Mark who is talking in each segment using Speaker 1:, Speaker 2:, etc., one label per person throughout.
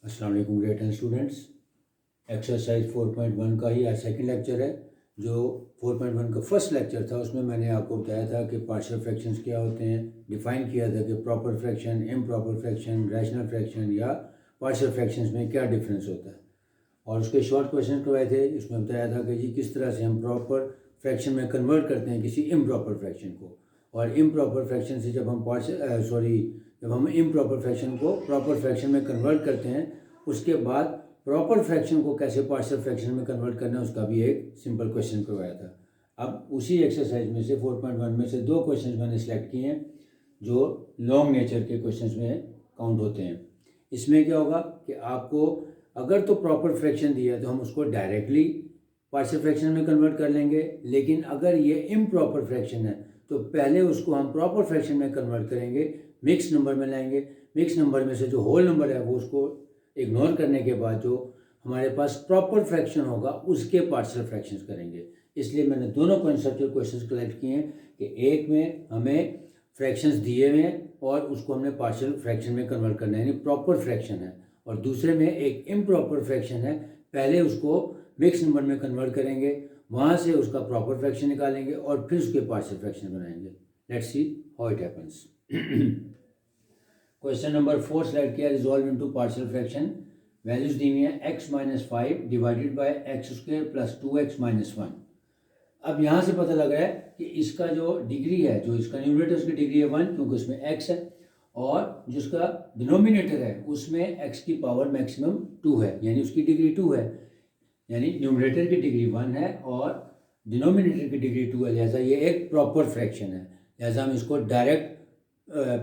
Speaker 1: अस्सलाम वालेकुम grade 10 students. Exercise 4.1 का ही आज सेकंड लेक्चर है। जो 4.1 का फर्स्ट लेक्चर था उसमें मैंने आपको बताया था कि पार्शियल फ्रैक्शंस क्या होते हैं, डिफाइन किया था कि proper fraction, improper fraction, rational fraction या पार्शियल फ्रैक्शंस में क्या डिफरेंस होता है, और उसके शॉर्ट क्वेश्चन करवाए थे। इसमें बताया था कि जी किस तरह से हम प्रॉपर फ्रैक्शन में कन्वर्ट करते हैं किसी इम्प्रॉपर फ्रैक्शन को, और इम्प्रॉपर फ्रैक्शन से जब हम जब हम इम्प्रॉपर फ्रैक्शन को प्रॉपर फ्रैक्शन में कन्वर्ट करते हैं, उसके बाद प्रॉपर फ्रैक्शन को कैसे पार्शियल फ्रैक्शन में कन्वर्ट करना है उसका भी एक सिंपल क्वेश्चन करवाया था। अब उसी एक्सरसाइज में से 4.1 में से दो क्वेश्चन मैंने सेलेक्ट किए हैं जो लॉन्ग नेचर के क्वेश्चन में काउंट होते हैं। इसमें क्या होगा कि आपको अगर तो प्रॉपर फ्रैक्शन दिया है तो हम उसको डायरेक्टली पार्शियल फ्रैक्शन में कन्वर्ट कर लेंगे, लेकिन अगर ये इम्प्रॉपर फ्रैक्शन है तो पहले उसको हम प्रॉपर फ्रैक्शन में कन्वर्ट करेंगे, मिक्स नंबर में लाएंगे। मिक्स नंबर में से जो होल नंबर है वो उसको इग्नोर करने के बाद जो हमारे पास प्रॉपर फ्रैक्शन होगा उसके पार्शियल फ्रैक्शंस करेंगे। इसलिए मैंने दोनों कॉन्सेप्चुअल क्वेश्चंस कलेक्ट किए हैं कि एक में हमें फ्रैक्शंस दिए हुए हैं और उसको हमने पार्शियल फ्रैक्शन में कन्वर्ट करना है, यानी प्रॉपर फ्रैक्शन है, और दूसरे में एक इम्प्रॉपर फ्रैक्शन है, पहले उसको मिक्स नंबर में कन्वर्ट करेंगे, वहाँ से उसका प्रॉपर फ्रैक्शन निकालेंगे और फिर उसके पार्शियल फ्रैक्शन बनाएंगे। Let's see how it happens. Question number 4 select किया, resolve into partial fraction. Values दी हुई है x-5 divided by x² plus 2x-1। अब यहाँ से पता लग रहा है कि इसका जो डिग्री है, जो इसका न्यूमरेटर उसकी डिग्री है 1, क्योंकि उसमें x है, और जिसका डिनोमिनेटर है उसमें x की पावर मैक्सिमम 2 है, यानी उसकी डिग्री 2 है, यानी न्यूमरेटर की डिग्री 1 है और डिनोमिनेटर की डिग्री 2 है। लिहाजा ये एक प्रॉपर फ्रैक्शन है, लिहाजा हम इसको डायरेक्ट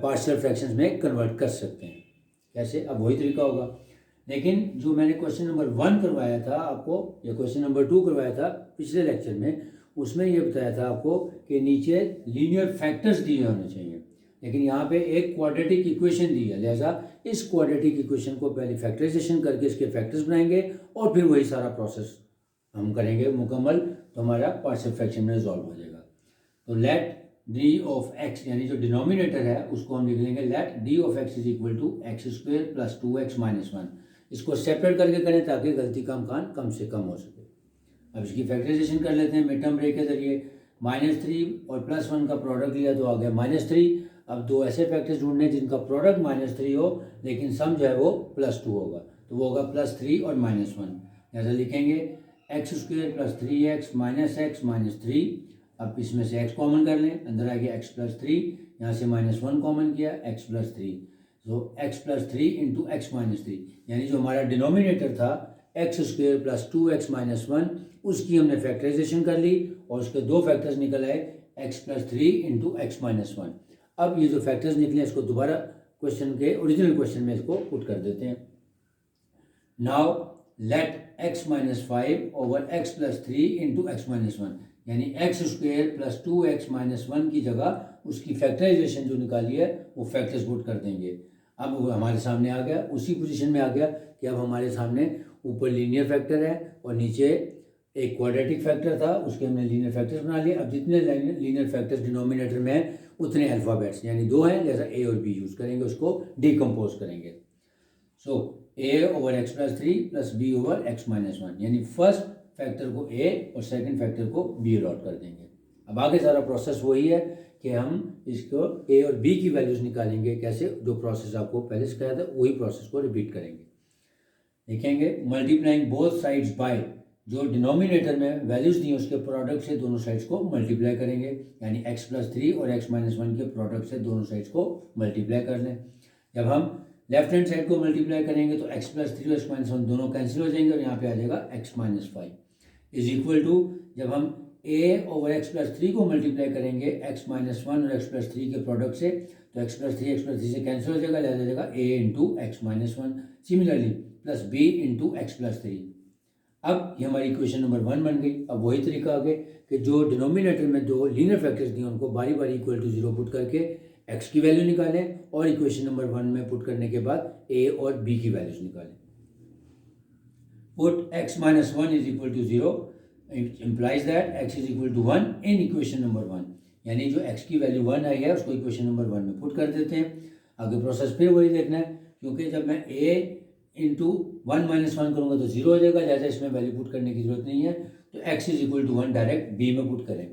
Speaker 1: पार्शियल फ्रैक्शंस में कन्वर्ट कर सकते हैं। कैसे? अब वही तरीका होगा, लेकिन जो मैंने क्वेश्चन नंबर 1 करवाया था आपको, या क्वेश्चन नंबर 2 करवाया था पिछले लेक्चर में, उसमें ये बताया था आपको कि नीचे लीनियर फैक्टर्स दिए होने चाहिए, लेकिन यहाँ पे एक क्वाड्रेटिक इक्वेशन दी है। लिहाजा इस क्वाड्रेटिक इक्वेशन को पहले फैक्टराइजेशन करके इसके फैक्टर्स बनाएंगे और फिर वही सारा प्रोसेस हम करेंगे मुकम्मल, तो हमारा पार्शियल फ्रैक्शन में रिजॉल्व हो जाएगा। तो लेट डी ऑफ एक्स, यानी जो डिनोमिनेटर है उसको हम लिख लेंगे let d of x is equal to x² plus 2x-1। इसको सेपरेट करके करें ताकि गलती का अमकान कम से कम हो सके। अब इसकी फैक्टराइजेशन कर लेते हैं मिड टर्म ब्रेक के जरिए। -3 और +1 का प्रोडक्ट लिया तो आ गया -3। अब दो ऐसे फैक्टर्स ढूंढने जिनका प्रोडक्ट -3 हो लेकिन सम जो है वो +2 होगा, तो वो होगा +3 और -1। ऐसा लिखेंगे x² plus 3x minus x minus 3। अब इसमें से x कॉमन कर लें, अंदर आ गया x प्लस 3, यहाँ से -1 कॉमन किया x प्लस 3, तो x plus 3 into x minus 3, यानी जो हमारा डिनोमिनेटर था x² प्लस 2x-1, उसकी हमने फैक्टराइजेशन कर ली और उसके दो फैक्टर्स निकल आए x प्लस 3 इंटू x-1। अब ये जो फैक्टर्स निकले इसको दोबारा क्वेश्चन के ओरिजिनल क्वेश्चन में इसको पुट कर देते हैं। Now let x-5 over x plus 3 into x-1, यानी x² प्लस 2x-1 की जगह उसकी फैक्टराइजेशन जो निकाली है वो फैक्टर्स पुट कर देंगे। अब वो हमारे सामने आ गया, उसी पोजीशन में आ गया कि अब हमारे सामने ऊपर लीनियर फैक्टर है और नीचे एक क्वाड्रेटिक फैक्टर था, उसके हमने लीनियर फैक्टर्स बना लिए। अब जितने लीनियर फैक्टर्स डिनोमिनेटर में हैं उतने अल्फ़ाबेट्स, यानी 2 हैं, जैसा a और b यूज़ करेंगे, उसको डिकम्पोज करेंगे। सो a over x plus 3 plus b over x-1, यानी फर्स्ट फैक्टर को a और सेकंड फैक्टर को b अलॉट कर देंगे। अब आगे सारा प्रोसेस वही है कि हम इसको a और b की वैल्यूज़ निकालेंगे। कैसे? जो प्रोसेस आपको पहले सिखाया था वही प्रोसेस को रिपीट करेंगे। देखेंगे मल्टीप्लाइंग बोथ साइड्स बाय, जो डिनोमिनेटर में वैल्यूज़ दी उसके प्रोडक्ट से दोनों साइड्स को मल्टीप्लाई करेंगे, यानी x प्लस 3 और x-1 के प्रोडक्ट से दोनों साइड्स को मल्टीप्लाई कर लें। जब हम लेफ्ट हैंड साइड को मल्टीप्लाई करेंगे तो x प्लस 3 और x-1 दोनों कैंसिल हो जाएंगे और यहाँ पे आ जाएगा x-5 इज इक्वल टू, जब हम a ओवर x प्लस 3 को मल्टीप्लाई करेंगे x-1 और x प्लस 3 के प्रोडक्ट से, तो x प्लस 3 से कैंसिल हो जाएगा, लिहाजा हो जाएगा a into x-1। Similarly plus b into x plus 3। अब ये हमारी इक्वेशन नंबर 1 बन गई। अब वही तरीका आगे कि जो डिनोमिनेटर में दो लीनियर फैक्टर्स दिए उनको बारी बारी इक्वल टू 0 पुट करके x की वैल्यू निकालें और इक्वेशन नंबर 1 में पुट करने के बाद a और b की वैल्यूज निकालें। Put x-1 is equal to 0 implies that x is equal to 1 in equation number 1, यानी जो x की वैल्यू 1 आई है उसको इक्वेशन नंबर 1 में पुट कर देते हैं। आगे प्रोसेस फिर वही देखना है, क्योंकि जब मैं a इंटू 1 माइनस 1 करूँगा तो 0 हो जाएगा, जैसे इसमें वैल्यू पुट करने की जरूरत नहीं है, तो x is equal to 1 direct b में पुट करें।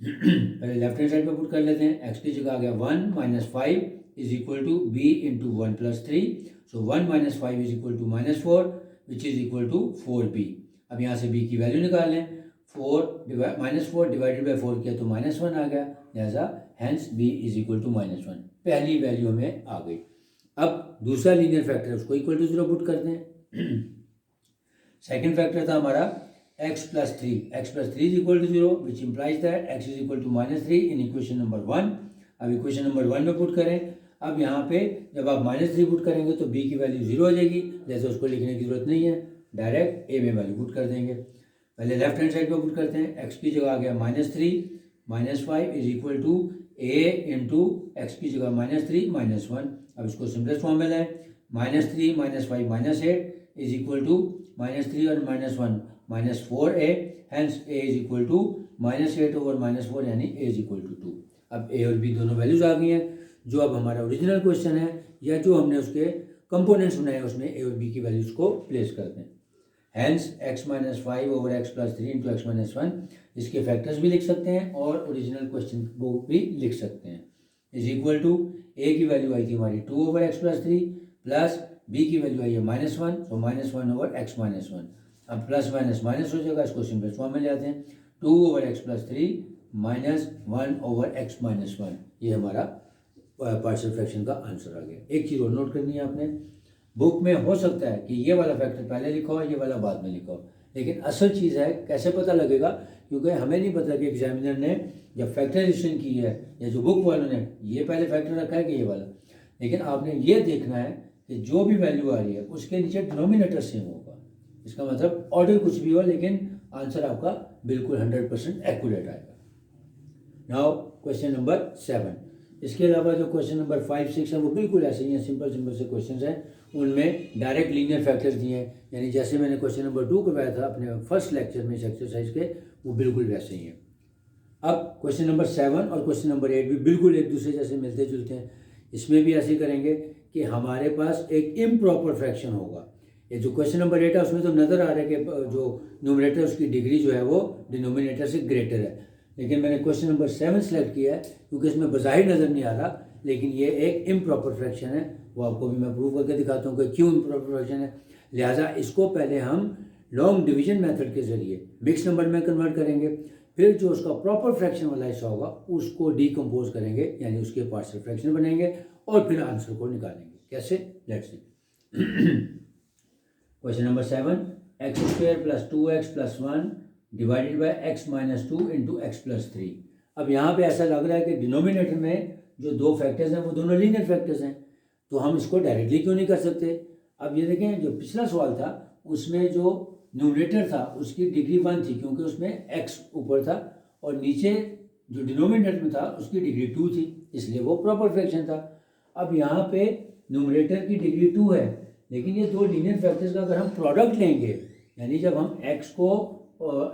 Speaker 1: पहले लेफ्ट हैंड साइड पे पुट कर लेते हैं। x की जगह आ गया 1 minus 5 is equal to b into 1 plus 3, so 1 minus 5 is equal to minus 4 which is equal to 4b। अब यहाँ से b की वैल्यू निकाल लें, माइनस 4 डिवाइडेड बाई 4 किया तो माइनस 1 आ गया, लिहाजा hence b is equal to minus 1। पहली वैल्यू हमें आ गई। अब दूसरा लीनियर फैक्टर है उसको इक्वल टू 0 पुट करते हैं। सेकेंड फैक्टर था हमारा x plus 3 is equal to 0 which implies that x is equal to minus 3 in equation number 1। अब इक्वेशन नंबर 1 में पुट करें। अब यहाँ पे जब आप माइनस 3 पुट करेंगे तो b की वैल्यू 0 हो जाएगी, जैसे उसको लिखने की जरूरत नहीं है, डायरेक्ट a में वैल्यू पुट कर देंगे। पहले लेफ्ट हैंड साइड पे पुट करते हैं। x की जगह आ गया minus 3 minus 5 is equal to a into x की जगह माइनस 3 माइनस 1। अब इसको सिंपलेस्ट फॉर्म में लाएं, minus 3 minus 5 minus 8 is equal to minus 3 और minus 1 minus 4a, hence a is equal to minus 8 over minus 4 यानी a इज इक्वल टू 2। अब a और b दोनों वैल्यूज आ गई हैं। जो अब हमारा ओरिजिनल क्वेश्चन है या जो हमने उसके कंपोनेंट्स बनाए उसमें a और b की वैल्यूज को प्लेस करते हैं। Hence x minus 5 over x plus 3 into x minus 1, इसके फैक्टर्स भी लिख सकते हैं और ओरिजिनल क्वेश्चन को भी लिख सकते हैं। इज इक्वल टू a की वैल्यू आई थी हमारी 2 over x plus 3 plus b की वैल्यू आई है minus 1, so minus 1 over x minus 1। अब प्लस माइनस माइनस हो जाएगा, इसको सिंपल फॉर्म में ले आते हैं, 2 over x plus 3 minus 1 over x minus 1। ये हमारा पार्शियल फ्रैक्शन का आंसर आ गया। एक चीज़ और नोट करनी है आपने, बुक में हो सकता है कि ये वाला फैक्टर पहले लिखा हो, ये वाला बाद में लिखा हो, लेकिन असल चीज़ है कैसे पता लगेगा, क्योंकि हमें नहीं पता कि एग्जामिनर ने जब फैक्टराइजेशन की है या जो बुक वालों ने ये पहले फैक्टर रखा है कि ये वाला, लेकिन आपने ये देखना है कि जो भी वैल्यू आ रही है उसके नीचे डिनोमिनेटर सेम होगा। इसका मतलब ऑर्डर कुछ भी हो लेकिन आंसर आपका बिल्कुल 100% एक्यूरेट आएगा। Now question number 7। इसके अलावा जो क्वेश्चन नंबर 5, 6 है वो बिल्कुल ऐसे ही हैं, सिंपल सिंपल से क्वेश्चन हैं। उनमें डायरेक्ट लीनियर फैक्टर्स दिए हैं, यानी जैसे मैंने क्वेश्चन नंबर 2 करवाया था अपने फर्स्ट लेक्चर में इस एक्सरसाइज के, वो बिल्कुल वैसे ही हैं। अब क्वेश्चन नंबर 7 और क्वेश्चन नंबर 8 भी बिल्कुल एक दूसरे जैसे मिलते जुलते हैं। इसमें भी ऐसे करेंगे कि हमारे पास एक इम्प्रॉपर फ्रैक्शन होगा। ये जो क्वेश्चन नंबर 8 है उसमें तो नज़र आ रहा है कि जो न्यूमरेटर उसकी डिग्री जो है वो डिनोमिनेटर से ग्रेटर है, लेकिन मैंने क्वेश्चन नंबर 7 सेलेक्ट किया है क्योंकि इसमें बज़ाहिर नज़र नहीं आ रहा, लेकिन ये एक इम्प्रॉपर फ्रैक्शन है। वो आपको भी मैं प्रूव करके दिखाता हूँ कि क्यों इम्प्रॉपर फ्रैक्शन है। लिहाजा इसको पहले हम लॉन्ग डिवीजन मेथड के ज़रिए मिक्स नंबर में कन्वर्ट करेंगे, फिर जो उसका प्रॉपर फ्रैक्शन वाला हिस्सा होगा उसको डीकम्पोज करेंगे, यानी उसके पार्शियल फ्रैक्शन बनेंगे और फिर आंसर को निकालेंगे। कैसे, let's see. Question number 7, x square plus 2x plus 1 divided by x minus 2 into x plus 3। अब यहाँ पे ऐसा लग रहा है कि डिनोमिनेटर में जो दो फैक्टर्स हैं वो दोनों लीनियर फैक्टर्स हैं, तो हम इसको डायरेक्टली क्यों नहीं कर सकते। अब ये देखें, जो पिछला सवाल था उसमें जो न्यूमरेटर था उसकी डिग्री 1 थी क्योंकि उसमें x ऊपर था, और नीचे जो डिनोमिनेटर में था उसकी डिग्री 2 थी, इसलिए वो प्रॉपर फ्रैक्शन था। अब यहाँ पे न्यूमरेटर की डिग्री 2 है, लेकिन ये दो लीनियर फैक्टर्स का अगर हम प्रोडक्ट लेंगे, यानी जब हम x को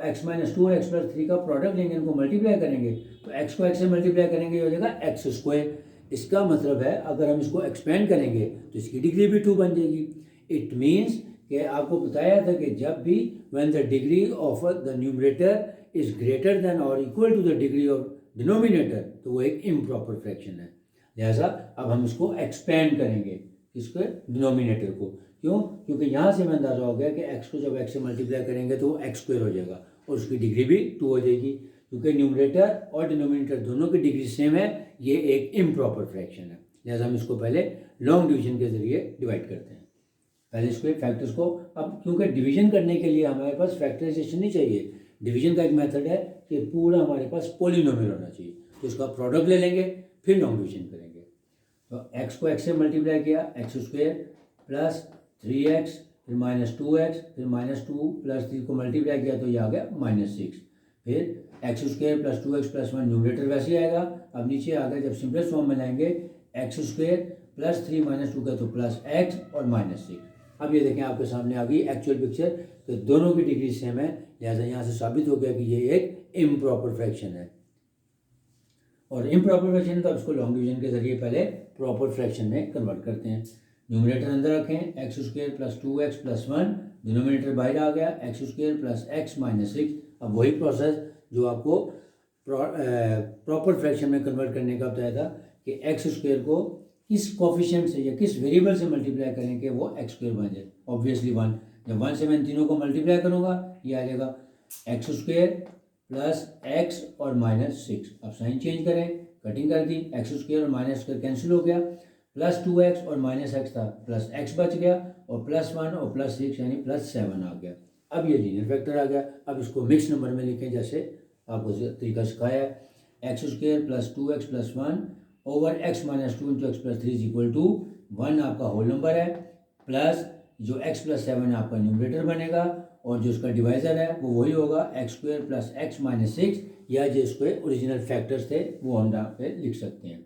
Speaker 1: x माइनस 2 और एक्स प्लस 3 का प्रोडक्ट लेंगे, इनको मल्टीप्लाई करेंगे, तो x को x से मल्टीप्लाई करेंगे हो जाएगा एक्स स्क्वायर। इसका मतलब है अगर हम इसको एक्सपेंड करेंगे तो इसकी डिग्री भी 2 बन जाएगी। इट मीन्स कि आपको बताया था कि जब भी when the degree of the numerator is greater than और equal to the degree of denominator, तो वो एक इम्प्रॉपर फ्रैक्शन है। लिहाजा अब हम इसको एक्सपेंड करेंगे, इसके डिनोमिनेटर को। क्यों? क्योंकि यहाँ से हमें अंदाजा हो गया कि x को जब x से मल्टीप्लाई करेंगे तो वो एक्स स्क्वायर हो जाएगा और उसकी डिग्री भी 2 हो जाएगी। क्योंकि न्यूमरेटर और डिनोमिनेटर दोनों की डिग्री सेम है, ये एक इम्प्रॉपर फ्रैक्शन है। लिहाजा हम इसको पहले लॉन्ग डिवीजन के जरिए डिवाइड करते हैं। पहले इसको फैक्टर्स को, अब क्योंकि डिवीजन करने के लिए हमारे पास फैक्टराइजेशन नहीं चाहिए, डिवीजन का एक मेथड है कि पूरा हमारे पास पोलिनोमियल होना चाहिए, तो इसका प्रोडक्ट ले लेंगे फिर लॉन्ग डिवीजन करेंगे। तो x को x से मल्टीप्लाई किया, एक्स स्क्वायर प्लस 3x फिर माइनस 2x फिर माइनस 2 प्लस 3 को मल्टीप्लाई किया तो ये आ गया माइनस 6, फिर x square plus 2x plus 1 numerator वैसे ही आएगा। अब नीचे आ गया, जब सिंपलेस्ट फॉर्म में लाएंगे एक्स स्क्वायर प्लस 3 माइनस 2 का तो प्लस x और माइनस 6। अब ये देखें आपके सामने आ गई एक्चुअल पिक्चर, तो दोनों की डिग्री सेम है, लिहाजा यहाँ से साबित हो गया कि ये एक इम्प्रॉपर फ्रैक्शन है। और इम्प्रॉपर फ्रैक्शन तो इसको लॉन्ग डिवीजन के जरिए पहले प्रॉपर फ्रैक्शन में कन्वर्ट करते हैं। न्यूमरेटर अंदर रखें, x square plus 2x plus 1, denominator बाहर आ गया, x square plus x minus 6। अब वही प्रोसेस जो आपको प्रॉपर फ्रैक्शन में कन्वर्ट करने का बताया था कि एक्स स्क्वायर को किस कोफिशिएंट से या किस वेरिएबल से मल्टीप्लाई करें कि वो एक्स स्क्वायर बन जाए। ऑब्वियसली 1, जब 1 से मैं इन तीनों को मल्टीप्लाई करूँगा ये आ जाएगा एक्स स्क्वायर प्लस एक्स और माइनस 6। अब साइन चेंज करें, कटिंग कर दी, एक्स स्क्वायर और माइनस स्क्वायर कैंसिल हो गया, प्लस 2x और माइनस एक्स था, प्लस x बच गया और प्लस 1 और प्लस 6 यानी प्लस 7 आ गया। अब ये लीनियर फैक्टर आ गया। अब इसको मिक्स नंबर में लिखें जैसे आपको तरीका सिखाया है, x square plus 2x plus 1 over x minus 2 into x plus 3 is equal to 1 आपका होल नंबर है, प्लस जो x प्लस 7 आपका न्यूमरेटर बनेगा और जो उसका डिवाइजर है वो वही होगा x square plus x minus 6, या जो इसके ओरिजिनल फैक्टर्स थे वो हम यहाँ पे लिख सकते हैं।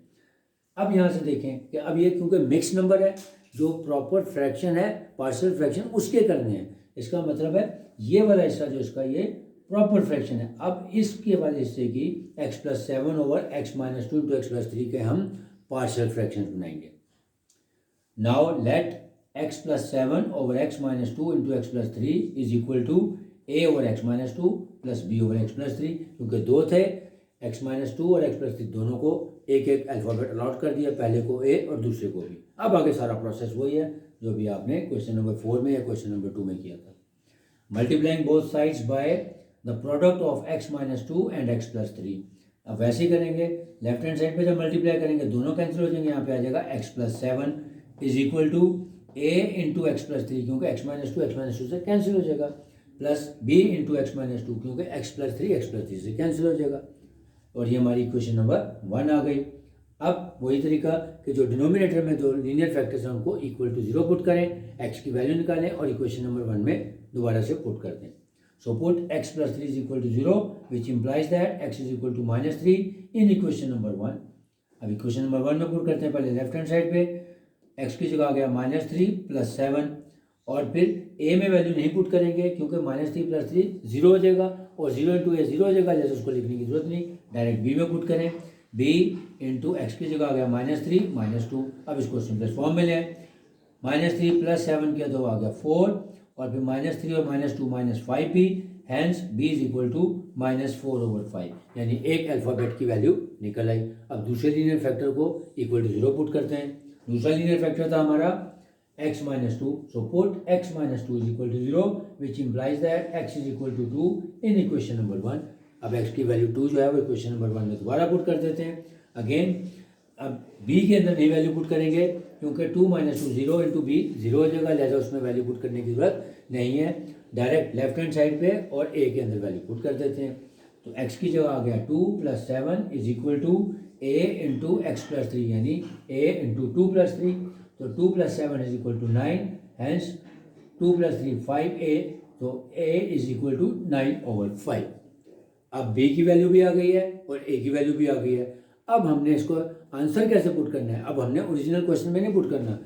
Speaker 1: अब यहाँ से देखें कि अब ये क्योंकि मिक्स नंबर है, जो प्रॉपर फ्रैक्शन है पार्शियल फ्रैक्शन उसके करने हैं, इसका मतलब है ये वाला हिस्सा जो इसका ये प्रॉपर फ्रैक्शन है। अब इसके वाले हिस्से की x plus 7 over x minus 2 into x plus 3 के हम पार्शियल फ्रैक्शन बनाएंगे। Now let x plus 7 over x minus 2 into x plus 3 is equal to a over x minus 2 plus b over x plus 3, क्योंकि दो थे x minus 2 और x plus 3 दोनों को एक एक अल्फ़ाबेट अलॉट कर दिया, पहले को a और दूसरे को b। अब आगे सारा प्रोसेस वही है जो भी आपने क्वेश्चन नंबर 4 में या क्वेश्चन नंबर 2 में किया था। Multiplying both sides by the product of x minus 2 and x plus 3। अब वैसे ही करेंगे, लेफ्ट हैंड साइड पे जब मल्टीप्लाई करेंगे दोनों कैंसिल हो जाएंगे, यहाँ पे आ जाएगा x plus 7 is equal to a into x plus 3, क्योंकि x माइनस 2 से कैंसिल हो जाएगा, plus b into x minus 2, क्योंकि x प्लस 3 से कैंसिल हो जाएगा। और ये हमारी इक्वेशन नंबर 1 आ गई। अब वही तरीका कि जो डिनोमिनेटर में दो लीनियर फैक्टर्स हैं उनको इक्वल टू 0 पुट करें, x की वैल्यू निकालें और इक्वेशन नंबर 1 में दोबारा से पुट कर दें। So put x plus 3 is equal to 0 which implies that x is equal to minus 3 in equation number 1। अब इक्वेशन नंबर 1 में पुट करते हैं, पहले लेफ्ट हैंड साइड पे x की जगह आ गया माइनस 3 प्लस 7, और फिर a में वैल्यू नहीं पुट करेंगे क्योंकि माइनस 3 प्लस 3 0 हो जाएगा और 0 इंटू a 0 हो जाएगा, जैसे उसको लिखने की जरूरत नहीं, डायरेक्ट b में पुट करें। b इंटू एक्स की जगह आ गया माइनस 3 माइनस 2। अब इसको सिंपलेस्ट फॉर्म में लें, माइनस 3 प्लस 7 किया तो आ गया 4, और फिर माइनस 3 और माइनस 2 माइनस 5 भी, hence b is equal to minus 4 over 5, यानी एक अल्फ़ाबेट की वैल्यू निकल आई। अब दूसरे लीनियर फैक्टर को इक्वल टू 0 पुट करते हैं। दूसरा लीनियर फैक्टर था हमारा x minus 2, so put x minus 2 is equal to 0 which implies that x is equal to 2 in equation number 1। अब x की वैल्यू 2 जो है वो इक्वेशन नंबर 1 में दोबारा पुट कर देते हैं। अगेन अब b के अंदर नई वैल्यू पुट करेंगे क्योंकि 2 माइनस 2 0 इंटू बी 0 हो जाएगा, लिहाजा उसमें वैल्यू पुट करने की जरूरत नहीं है, डायरेक्ट लेफ्ट हैंड साइड पे और a के अंदर वैल्यू पुट कर देते हैं। तो x की जगह आ गया 2 plus 7 is equal to a into x plus 3, यानी a इंटू 2 प्लस 3, तो 2 plus 7 is equal to 9, hence 2 plus 3 5a, तो a is equal to 9 over 5। अब b की वैल्यू भी आ गई है और a की वैल्यू भी आ गई है। अब हमने इसको आंसर कैसे पुट करना है, अब हमने ओरिजिनल क्वेश्चन में नहीं पुट करना,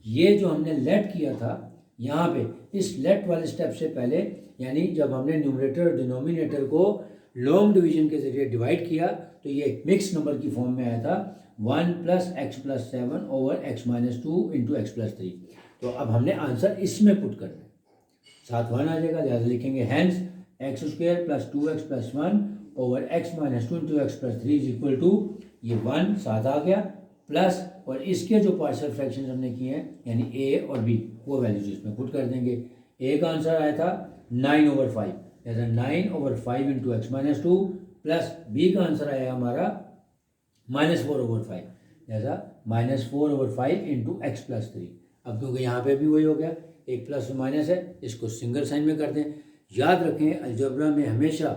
Speaker 1: ये जो हमने लेट किया था यहाँ पे, इस लेट वाले स्टेप से पहले, यानी जब हमने न्यूमरेटर और डिनोमिनेटर को लॉन्ग डिवीजन के जरिए डिवाइड किया तो ये एक मिक्स नंबर की फॉर्म में आया था 1 plus x plus 7 over x minus 2 into x plus 3। तो अब हमने आंसर इसमें पुट करना है, साथ 1 आ जाएगा, लिहाजा लिखेंगे hence x square plus 2x plus 1 over x minus 2 into x plus 3 is equal to, ये 1 साथ आ गया, प्लस और इसके जो पार्शियल फ्रैक्शन हमने किए हैं यानी a और b, वो वैल्यूज इसमें पुट कर देंगे। a का आंसर आया था 9 ओवर 5, लिहाजा 9 over 5 into x minus 2, plus b का आंसर आया हमारा माइनस 4 ओवर 5, लिहाजा minus 4 over 5 into x plus 3। अब क्योंकि यहाँ पे भी वही हो गया, एक प्लस माइनस है, इसको सिंगल साइन में कर दें। याद रखें अलजेब्रा में हमेशा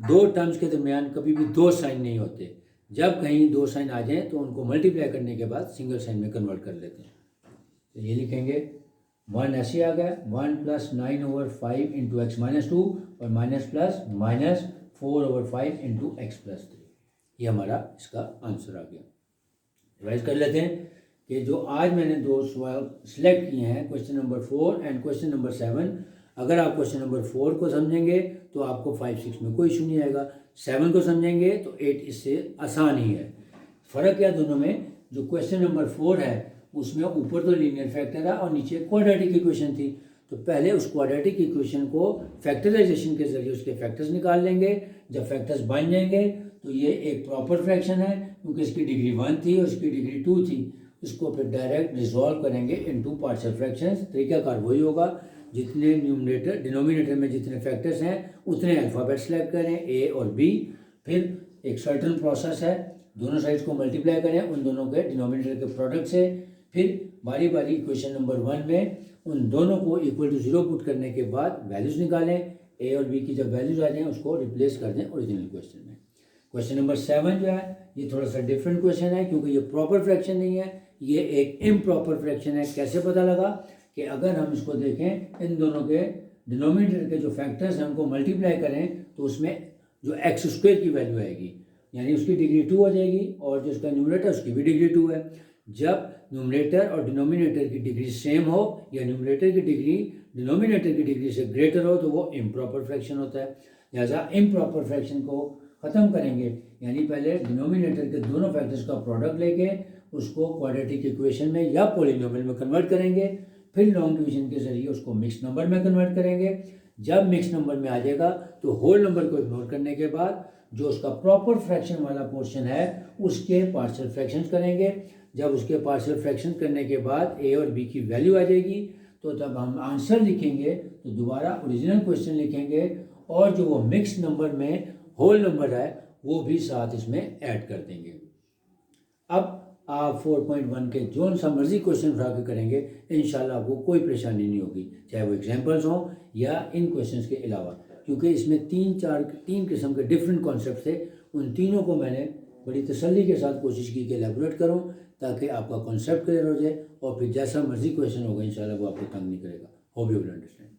Speaker 1: दो टर्म्स के दरमियान कभी भी दो साइन नहीं होते, जब कहीं दो साइन आ जाएं तो उनको मल्टीप्लाई करने के बाद सिंगल साइन में कन्वर्ट कर लेते हैं। तो ये लिखेंगे 1 ऐसे आ गया, 1 plus 9 over 5 into x minus 2 और minus plus minus 4 over 5 into x plus 3, ये हमारा इसका आंसर आ गया। रिवाइज कर लेते हैं कि जो आज मैंने दो सवाल सिलेक्ट किए हैं, question number 4 and question number 7, अगर आप क्वेश्चन नंबर 4 को समझेंगे तो आपको 5, 6 में कोई इशू नहीं आएगा, 7 को समझेंगे तो 8 इससे आसान ही है। फ़र्क क्या दोनों में, जो क्वेश्चन नंबर 4 है उसमें ऊपर तो लीनियर फैक्टर है और नीचे क्वाड्रेटिक इक्वेशन थी, तो पहले उस क्वाड्रेटिक इक्वेशन को फैक्टराइजेशन के जरिए उसके फैक्टर्स निकाल लेंगे। जब फैक्टर्स बन जाएंगे तो ये एक प्रॉपर फ्रैक्शन है, क्योंकि इसकी डिग्री 1 थी और इसकी डिग्री 2 थी। इसको फिर डायरेक्ट रिजॉल्व करेंगे इनटू पार्शियल फ्रैक्शंस। तरीकाकार वही होगा, जितने न्यूमरेटर डिनोमिनेटर में जितने फैक्टर्स हैं उतने अल्फ़ाबेट सेलेक्ट करें, ए और बी। फिर एक सर्टन प्रोसेस है, दोनों साइड्स को मल्टीप्लाई करें उन दोनों के डिनोमिनेटर के प्रोडक्ट से। फिर बारी बारी इक्वेशन नंबर 1 में उन दोनों को इक्वल टू 0 पुट करने के बाद वैल्यूज़ निकालें। ए और बी की जब वैल्यूज़ आ जाएँ उसको रिप्लेस कर दें ओरिजिनल क्वेश्चन में। क्वेश्चन नंबर 7 जो है ये थोड़ा सा डिफरेंट क्वेश्चन है, क्योंकि ये प्रॉपर फ्रैक्शन नहीं है, ये एक इम्प्रॉपर फ्रैक्शन है। कैसे पता लगा कि अगर हम इसको देखें, इन दोनों के डिनोमिनेटर के जो फैक्टर्स हैं उनको मल्टीप्लाई करें तो उसमें जो एक्स स्क्वायर की वैल्यू आएगी, यानी उसकी डिग्री 2 आ जाएगी, और जो उसका न्यूमरेटर उसकी भी डिग्री 2 है। जब न्यूमरेटर और डिनोमिनेटर की डिग्री सेम हो या न्यूमरेटर की डिग्री डिनोमिनेटर की डिग्री से ग्रेटर हो तो वो इम्प्रॉपर फ्रैक्शन होता है। लिहाजा इम्प्रॉपर फ्रैक्शन को ख़त्म करेंगे, यानी पहले डिनोमिनेटर के दोनों फैक्टर्स का प्रोडक्ट लेके उसको क्वाड्रेटिक इक्वेशन में या पॉलिनोमियल में कन्वर्ट करेंगे। फिर लॉन्ग डिवीजन के जरिए उसको मिक्स नंबर में कन्वर्ट करेंगे। जब मिक्स नंबर में आ जाएगा तो होल नंबर को इग्नोर करने के बाद जो उसका प्रॉपर फ्रैक्शन वाला पोर्शन है उसके पार्शियल फ्रैक्शंस करेंगे। जब उसके पार्शियल फ्रैक्शन करने के बाद ए और बी की वैल्यू आ जाएगी तो तब हम आंसर लिखेंगे, तो दोबारा ओरिजिनल क्वेश्चन लिखेंगे और जो वो मिक्स नंबर में होल नंबर है वो भी साथ इसमें ऐड कर देंगे। अब आप 4.1 के जो सा मर्जी क्वेश्चन उठा के करेंगे इंशाल्लाह आपको कोई परेशानी नहीं होगी, चाहे वो एग्जाम्पल्स हों या इन क्वेश्चंस के अलावा, क्योंकि इसमें 3 किस्म के डिफरेंट कॉन्सेप्ट थे। उन तीनों को मैंने बड़ी तसल्ली के साथ कोशिश की कि एलेबोरेट करूं ताकि आपका कॉन्सेप्ट क्लियर हो जाए, और फिर जैसा मर्जी क्वेश्चन होगा इंशाल्लाह वो आपको तंग नहीं करेगा। Hope you will understand.